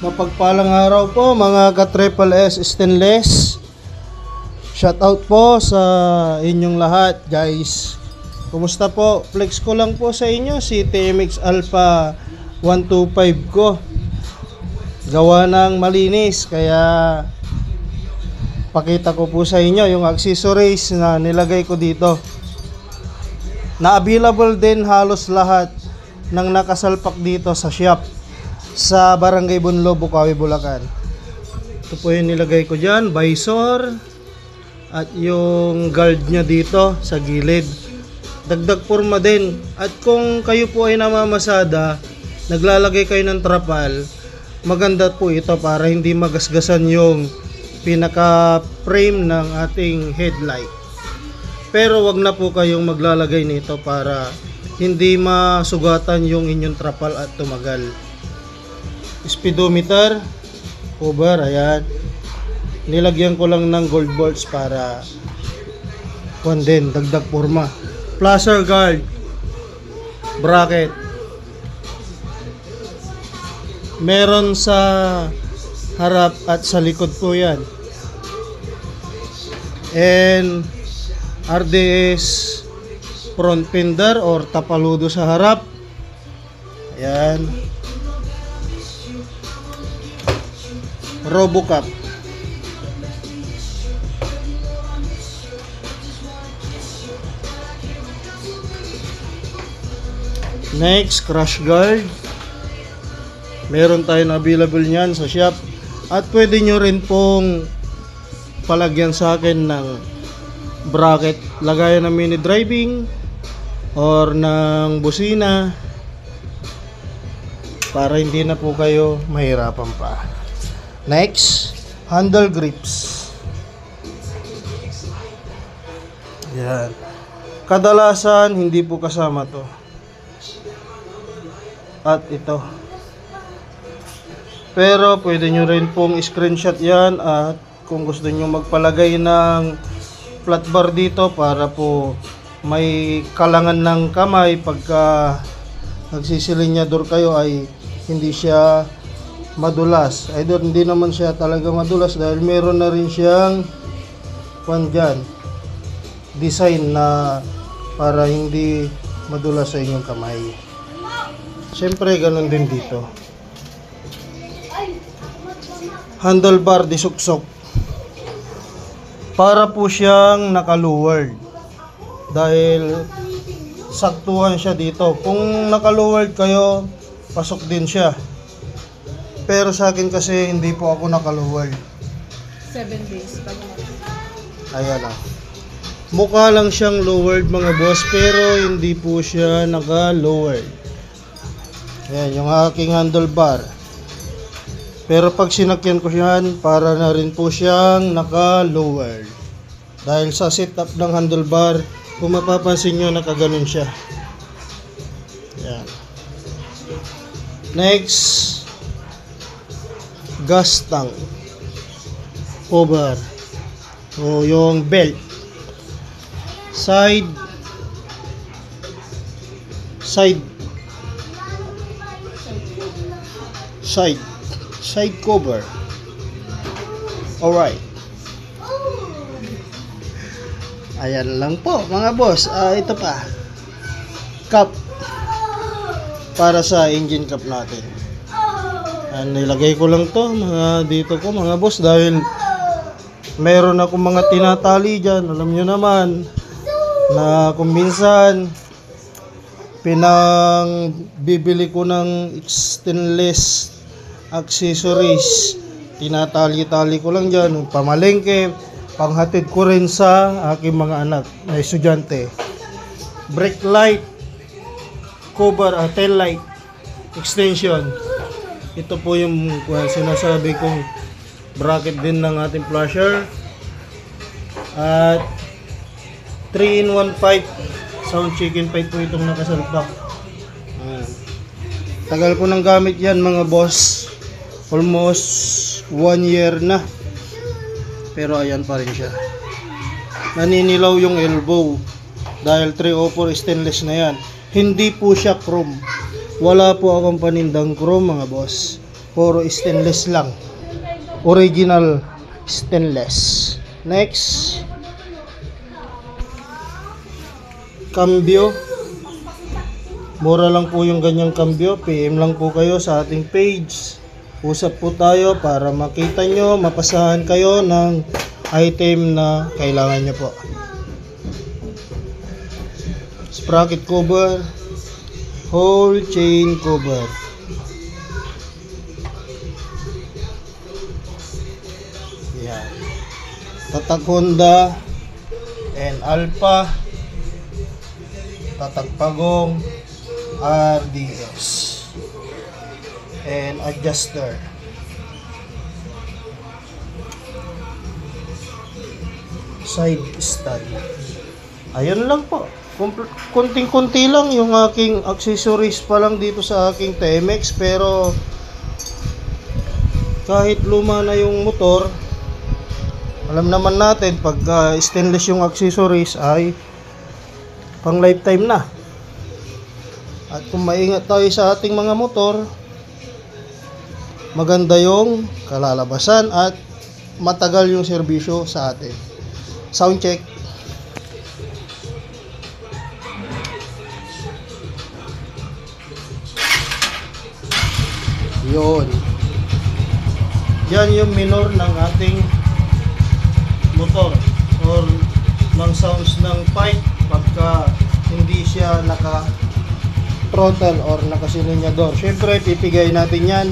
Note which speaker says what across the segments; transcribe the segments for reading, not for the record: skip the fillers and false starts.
Speaker 1: Mapagpalang araw po mga ka-Triple S Stainless. Shoutout po sa inyong lahat guys. Kumusta po? Flex ko lang po sa inyo si TMX Alpha 125 ko. Gawa ng malinis kaya pakita ko po sa inyo yung accessories na nilagay ko dito. Na available din halos lahat ng nakasalpak dito sa shop sa Barangay Bunlo, Bukawi, Bulacan. Ito po yung nilagay ko dyan, visor at yung guard nya dito sa gilid. Dagdag forma din. At kung kayo po ay namamasada, naglalagay kayo ng trapal, maganda po ito para hindi magasgasan yung pinaka frame ng ating headlight. Pero wag na po kayong maglalagay nito para hindi masugatan yung inyong trapal at tumagal. Speedometer cover, ayan, nilagyan ko lang ng gold bolts para din dagdag forma. Flasher guard bracket meron sa harap at sa likod po yan, and RDS front fender or tapaludo sa harap, ayan. RoboCop next, crash guard meron tayong available nyan sa shop, at pwede nyo rin pong palagyan sa akin ng bracket, lagayan ng mini driving or ng busina para hindi na po kayo mahirapan pa. Next, handle grips. Yan. Kadalasan hindi po kasama to. At ito. Pero pwede nyo rin pong screenshot yan, at kung gusto nyo magpalagay ng flat bar dito para po may kalangan ng kamay pagka nagsisilinyador kayo ay hindi siya madulas. Ay doon, hindi naman siya talaga madulas dahil meron na rin siyang dyan, design na para hindi madulas sa inyong kamay. Siyempre ganun din dito. Handlebar disuksok para po siyang naka-lowered dahil saktuhan siya dito. Kung naka-lowered kayo, pasok din siya. Pero sa akin kasi hindi po ako naka-lowered.
Speaker 2: 7 days pa naman.
Speaker 1: Ayan o. Mukha lang siyang lowered mga boss, pero hindi po siya naka-lowered. Ayan yung aking handlebar. Pero pag sinakyan ko yan, para na rin po siyang naka-lowered. Dahil sa setup ng handlebar, kung mapapansin nyo, nakaganon siya. Ayan. Next, gas tank cover o yung belt, side cover. Alright, ayan lang po mga boss. Ito pa, cap para sa engine cap natin. Nilagay ko lang to mga dito ko mga boss dahil meron akong mga tinatali dyan. Alam nyo naman na kung minsan pinang bibili ko ng stainless accessories, tinatali-tali ko lang dyan, pamalengke, panghatid ko rin sa aking mga anak na estudyante. Brake light cover, tail light extension. Ito po yung sinasabi kong bracket din ng ating flasher. At 3-in-1 pipe, sound chicken pipe po itong nakasalpak. Tagal ko nang gamit yan mga boss, almost 1 year na, pero ayan pa rin siya. Naninilaw yung elbow dahil 304 stainless na yan. Hindi po siya chrome. Wala po akong panindang chrome mga boss. Puro stainless lang. Original stainless. Next. Cambio. Mura lang po yung ganyang cambio. PM lang po kayo sa ating page. Usap po tayo para makita nyo, mapasahan kayo ng item na kailangan nyo po. Sprocket cover. Whole chain cover. Yan. Tatak Honda and Alpha. Tatak Pagong RDS and adjuster. Side stand. Ayun lang po. Kunting-kunti lang yung aking accessories pa lang dito sa aking TMX, pero kahit luma na yung motor, alam naman natin pag stainless yung accessories ay pang lifetime na. At kung maingat tayo sa ating mga motor, maganda yung kalalabasan at matagal yung serbisyo sa atin. Sound check. Yun. Yan yung minor ng ating motor or ng sounds ng pipe pagka hindi siya naka throttle or nakasilinyador. Syempre pipigay natin yan.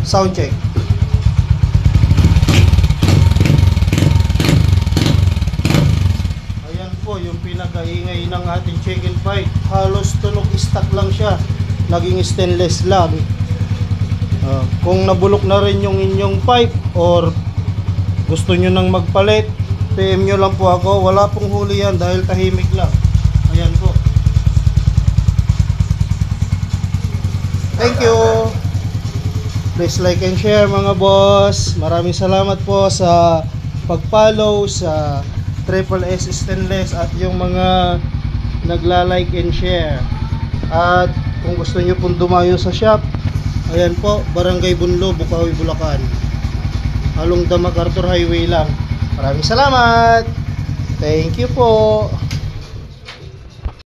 Speaker 1: Sound check. Ayan po yung pinakaingay ng ating chicken pipe. Halos tunog stock lang siya, naging stainless lang. Kung nabulok na rin yung inyong pipe or gusto nyo nang magpalit, PM nyo lang po ako. Wala pong huli yan dahil tahimik lang. Ayan po. Thank you. Please like and share mga boss. Maraming salamat po sa pag-follow sa Triple S Stainless at yung mga nagla-like and share. At kung gusto nyo pong dumayo sa shop, ayan po, Barangay Bunlo, Bukawi, Bulacan. Halong MacArthur Highway lang. Maraming salamat. Thank you po.